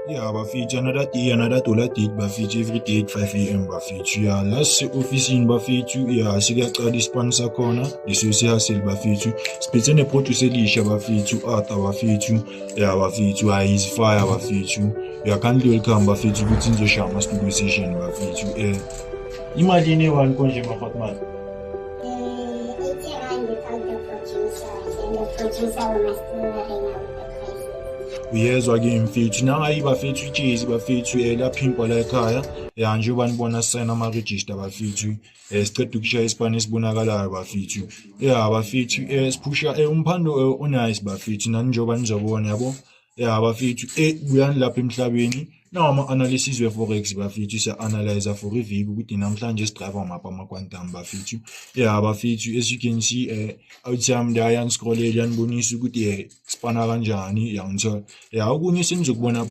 Yeah, bafethu another day, another dollar date bafethu every day at 5 a.m. bafethu. Yeah, last ofisini bafethu. Yeah, sikuyaqala sponsor khona. Leso siyasel bafethu. Siphethe neproduce elisha bafethu, Arthur bafethu. Yeah, bafethu, is fire bafethu. Yeah, kindly welcome bafethu ukuthi nizoshaya ama studio session bafethu. Imali ine-1 konje mafatman. 80 rand without the producer, and the producer will must still ring out the prices. Uyezwa-ke mfethu nangayi bafethu itshezi bafethu laphimpa la ekhaya njengoba nibona sisayina ama-register bafethu siceda ukushaya isipani esibonakalayo bafethu bafethu siphusha umphando unice bafethu nani njengoba nizobona yabo bafethu buyani lapha emhlabeni nawo ama-analysis we-forex bafethu siya-analyzer for iviki ukuthi namhlanje sidrayiva maphi ama-quantum bafethu bafethu as you can see outhi yami la yaniscroll yanibonisa ukuthi sipana kanjani yangithola okunye senizokubona